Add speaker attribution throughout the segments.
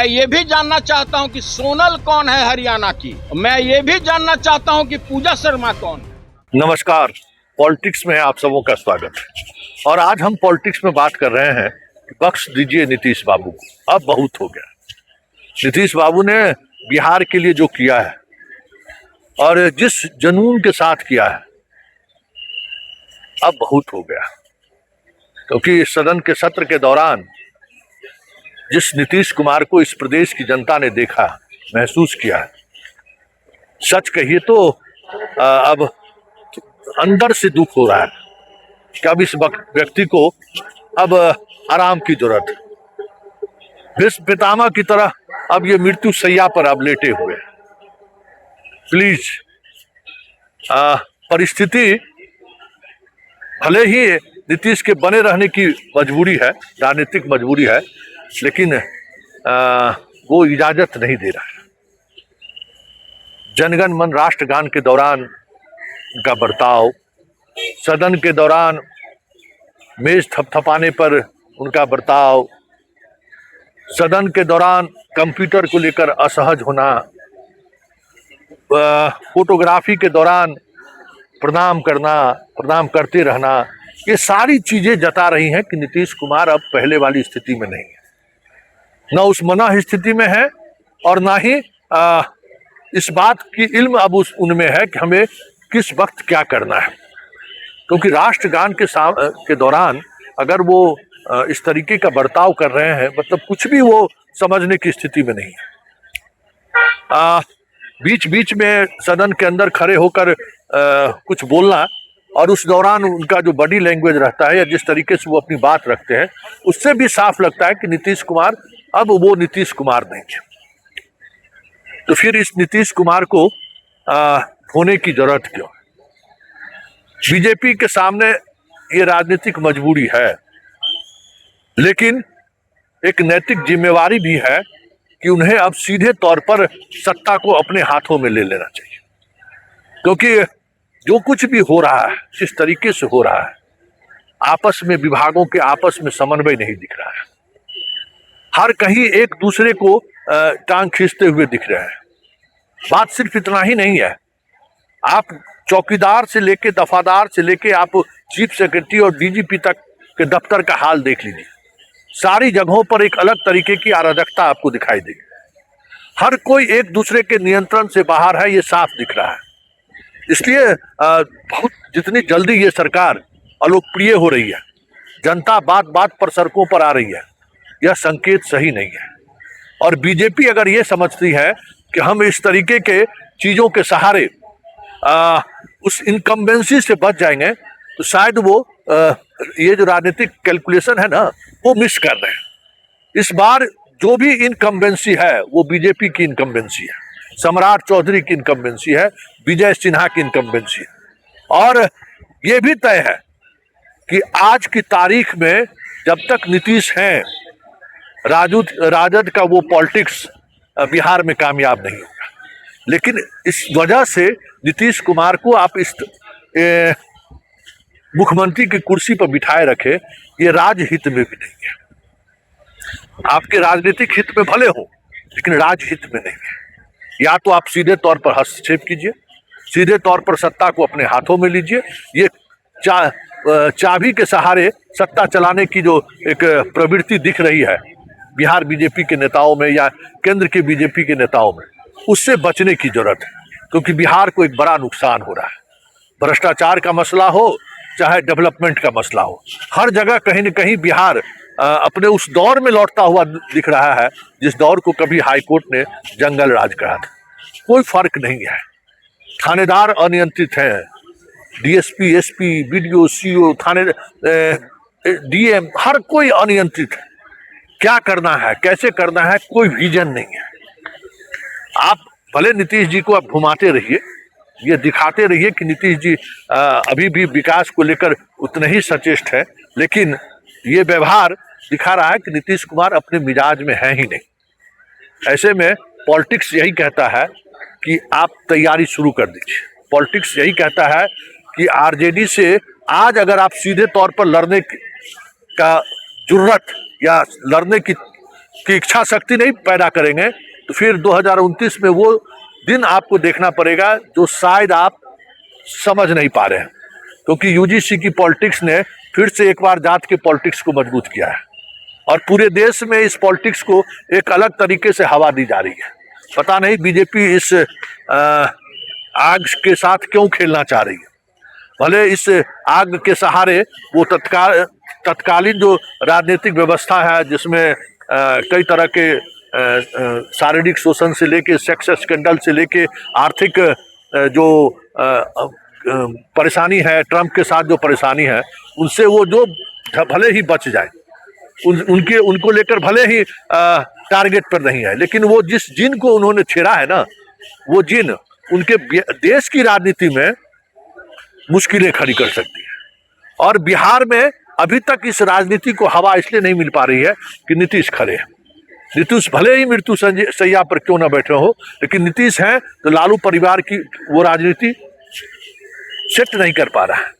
Speaker 1: ये भी जानना चाहता हूं कि सोनल कौन है हरियाणा की। मैं ये भी जानना चाहता हूं कि पूजा शर्मा कौन है।
Speaker 2: नमस्कार, पॉलिटिक्स में आप सबों का स्वागत है। और आज हम पॉलिटिक्स में बात कर रहे हैं कि बख्श दीजिए नीतीश बाबू को, अब बहुत हो गया। नीतीश बाबू ने बिहार के लिए जो किया है और जिस जुनून के साथ किया है, अब बहुत हो गया। क्योंकि सदन के सत्र के दौरान जिस नीतीश कुमार को इस प्रदेश की जनता ने देखा, महसूस किया, सच कहिए तो अब अंदर से दुख हो रहा है कि अब इस व्यक्ति को अब आराम की जरूरत है। भीष्म पितामह की तरह अब ये मृत्यु शैया पर अब लेटे हुए हैं। प्लीज, परिस्थिति भले ही नीतीश के बने रहने की मजबूरी है, राजनीतिक मजबूरी है, लेकिन वो इजाजत नहीं दे रहा है। जनगण मन राष्ट्रगान के दौरान उनका बर्ताव, सदन के दौरान मेज थपथपाने पर उनका बर्ताव, सदन के दौरान कंप्यूटर को लेकर असहज होना, फोटोग्राफी के दौरान प्रणाम करना, प्रणाम करते रहना, ये सारी चीजें जता रही हैं कि नीतीश कुमार अब पहले वाली स्थिति में नहीं है। न उस मना स्थिति में है और ना ही इस बात की इल्म अब उनमें है कि हमें किस वक्त क्या करना है। क्योंकि राष्ट्रगान के दौरान अगर वो इस तरीके का बर्ताव कर रहे हैं, मतलब कुछ भी वो समझने की स्थिति में नहीं है। बीच बीच में सदन के अंदर खड़े होकर कुछ बोलना और उस दौरान उनका जो बॉडी लैंग्वेज रहता है या जिस तरीके से वो अपनी बात रखते हैं, उससे भी साफ लगता है कि नीतीश कुमार अब वो नीतीश कुमार नहीं है। तो फिर इस नीतीश कुमार को होने की जरूरत क्यों? बीजेपी के सामने ये राजनीतिक मजबूरी है, लेकिन एक नैतिक जिम्मेवारी भी है कि उन्हें अब सीधे तौर पर सत्ता को अपने हाथों में ले लेना चाहिए। क्योंकि जो कुछ भी हो रहा है, जिस तरीके से हो रहा है, आपस में विभागों के आपस में समन्वय नहीं दिख रहा है। हर कहीं एक दूसरे को टांग खींचते हुए दिख रहे हैं। बात सिर्फ इतना ही नहीं है, आप चौकीदार से लेके, दफादार से लेके आप चीफ सेक्रेटरी और डीजीपी तक के दफ्तर का हाल देख लीजिए। सारी जगहों पर एक अलग तरीके की अराजकता आपको दिखाई देगी। हर कोई एक दूसरे के नियंत्रण से बाहर है, ये साफ दिख रहा है। इसलिए बहुत जितनी जल्दी ये सरकार अलोकप्रिय हो रही है, जनता बात बात पर सड़कों पर आ रही है, यह संकेत सही नहीं है। और बीजेपी अगर ये समझती है कि हम इस तरीके के चीजों के सहारे उस इनकम्बेंसी से बच जाएंगे, तो शायद वो ये जो राजनीतिक कैलकुलेशन है ना, वो मिस कर रहे हैं। इस बार जो भी इनकम्बेंसी है वो बीजेपी की इनकम्बेंसी है, सम्राट चौधरी की इनकम्बेंसी है, विजय सिन्हा की इनकम्बेंसी है। और ये भी तय है कि आज की तारीख में जब तक नीतीश हैं, राजद का वो पॉलिटिक्स बिहार में कामयाब नहीं होगा। लेकिन इस वजह से नीतीश कुमार को आप इस मुख्यमंत्री की कुर्सी पर बिठाए रखे, ये राजहित में भी नहीं है। आपके राजनीतिक हित में भले हो, लेकिन राजहित में नहीं है। या तो आप सीधे तौर पर हस्तक्षेप कीजिए, सीधे तौर पर सत्ता को अपने हाथों में लीजिए। ये चाबी के सहारे सत्ता चलाने की जो एक प्रवृत्ति दिख रही है बिहार बीजेपी के नेताओं में या केंद्र के बीजेपी के नेताओं में, उससे बचने की जरूरत है। क्योंकि बिहार को एक बड़ा नुकसान हो रहा है। भ्रष्टाचार का मसला हो चाहे डेवलपमेंट का मसला हो, हर जगह कहीं न कहीं बिहार अपने उस दौर में लौटता हुआ दिख रहा है जिस दौर को कभी हाईकोर्ट ने जंगल राज कहा था। कोई फर्क नहीं है, थानेदार अनियंत्रित हैं, डीएसपी, एसपी, बीडीओ, सीओ, थाने डीएम, हर कोई अनियंत्रित है। क्या करना है, कैसे करना है, कोई विजन नहीं है। आप भले नीतीश जी को आप घुमाते रहिए, ये दिखाते रहिए कि नीतीश जी अभी भी विकास को लेकर उतने ही सचेष्ट है, लेकिन ये व्यवहार दिखा रहा है कि नीतीश कुमार अपने मिजाज में है ही नहीं। ऐसे में पॉलिटिक्स यही कहता है कि आप तैयारी शुरू कर दीजिए। पॉलिटिक्स यही कहता है कि आरजेडी से आज अगर आप सीधे तौर पर लड़ने का जुर्रत या लड़ने की की इच्छा शक्ति नहीं पैदा करेंगे तो फिर 2029 में वो दिन आपको देखना पड़ेगा जो शायद आप समझ नहीं पा रहे हैं, क्योंकि यूजीसी की पॉलिटिक्स ने फिर से एक बार जात के पॉलिटिक्स को मजबूत किया है और पूरे देश में इस पॉलिटिक्स को एक अलग तरीके से हवा दी जा रही है। पता नहीं बीजेपी इस आग के साथ क्यों खेलना चाह रही है। भले इस आग के सहारे वो तत्कालीन जो राजनीतिक व्यवस्था है जिसमें कई तरह के शारीरिक शोषण से लेके सेक्स स्कैंडल से लेके आर्थिक जो परेशानी है, ट्रंप के साथ जो परेशानी है, उनसे वो जो भले ही बच जाए, उनको लेकर भले ही टारगेट पर नहीं है, लेकिन वो जिस जिन को उन्होंने छेड़ा है ना, वो जिन उनके देश की राजनीति में मुश्किलें खड़ी कर सकती है। और बिहार में अभी तक इस राजनीति को हवा इसलिए नहीं मिल पा रही है कि नीतीश खड़े हैं। नीतीश भले ही मृत्यु सैया पर क्यों ना बैठे हो, लेकिन नीतीश हैं तो लालू परिवार की वो राजनीति सेट नहीं कर पा रहा है,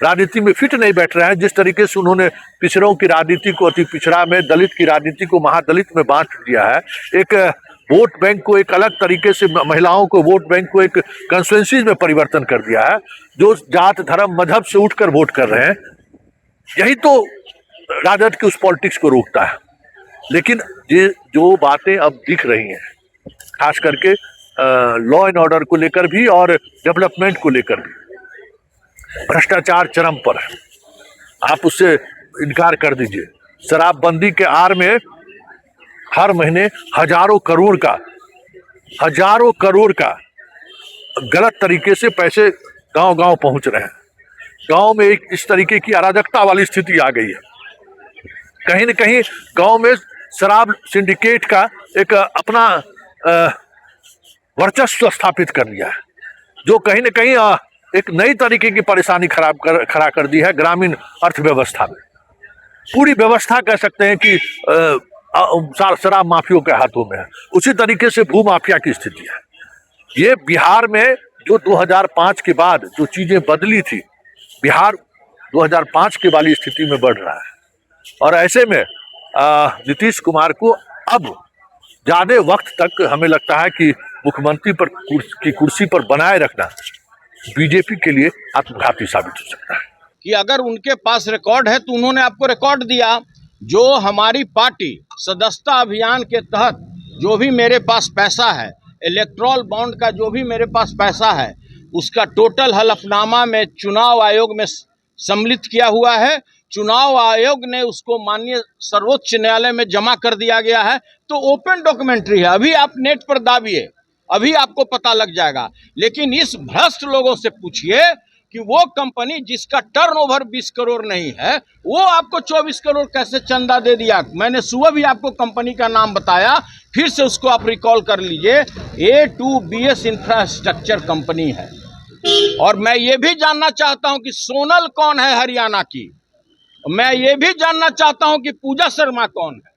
Speaker 2: राजनीति में फिट नहीं बैठ रहा है। जिस तरीके से उन्होंने पिछड़ों की राजनीति को अति पिछड़ा में, दलित की राजनीति को महादलित में बांट दिया है, एक वोट बैंक को एक अलग तरीके से, महिलाओं को वोट बैंक को एक कंस्टिट्यूएंसीज में परिवर्तन कर दिया है, जो जात धर्म मजहब से उठकर वोट कर रहे हैं। यही तो राजद की उस पॉलिटिक्स को रोकता है। लेकिन ये जो बातें अब दिख रही हैं, खास करके लॉ एंड ऑर्डर को लेकर भी और डेवलपमेंट को लेकर भी, भ्रष्टाचार चरम पर है, आप उससे इनकार कर दीजिए। शराबबंदी के आड़ में हर महीने हजारों करोड़ का गलत तरीके से पैसे गांव गांव पहुंच रहे हैं। गांव में एक इस तरीके की अराजकता वाली स्थिति आ गई है। कहीं न कहीं गांव में शराब सिंडिकेट का एक अपना वर्चस्व स्थापित कर लिया है, जो कहीं न कहीं एक नई तरीके की परेशानी खड़ा कर दी है ग्रामीण अर्थव्यवस्था में। पूरी व्यवस्था कह सकते हैं कि शराब माफियों के हाथों में है। उसी तरीके से भू माफिया की स्थिति है। ये बिहार में जो 2005 के बाद जो चीजें बदली थी, बिहार 2005 के वाली स्थिति में बढ़ रहा है। और ऐसे में नीतीश कुमार को अब ज्यादा वक्त तक हमें लगता है कि मुख्यमंत्री की कुर्सी पर बनाए रखना बीजेपी के लिए आत्मघाती साबित हो सकता है।
Speaker 1: कि अगर उनके पास रिकॉर्ड है तो उन्होंने आपको रिकॉर्ड दिया। जो हमारी पार्टी सदस्यता अभियान के तहत जो भी मेरे पास पैसा है, इलेक्ट्रॉल बॉन्ड का जो भी मेरे पास पैसा है, उसका टोटल हलफनामा में चुनाव आयोग में सम्मिलित किया हुआ है। चुनाव आयोग ने उसको माननीय सर्वोच्च न्यायालय में जमा कर दिया गया है। तो ओपन डॉक्यूमेंट्री है, अभी आप नेट पर दाबिए, अभी आपको पता लग जाएगा। लेकिन इस भ्रष्ट लोगों से पूछिए कि वो कंपनी जिसका टर्नओवर 20 करोड़ नहीं है, वो आपको 24 करोड़ कैसे चंदा दे दिया। मैंने सुबह भी आपको कंपनी का नाम बताया, फिर से उसको आप रिकॉल कर लीजिए। A2BS इंफ्रास्ट्रक्चर कंपनी है। और मैं ये भी जानना चाहता हूं कि सोनल कौन है हरियाणा की। मैं ये भी जानना चाहता हूं कि पूजा शर्मा कौन है।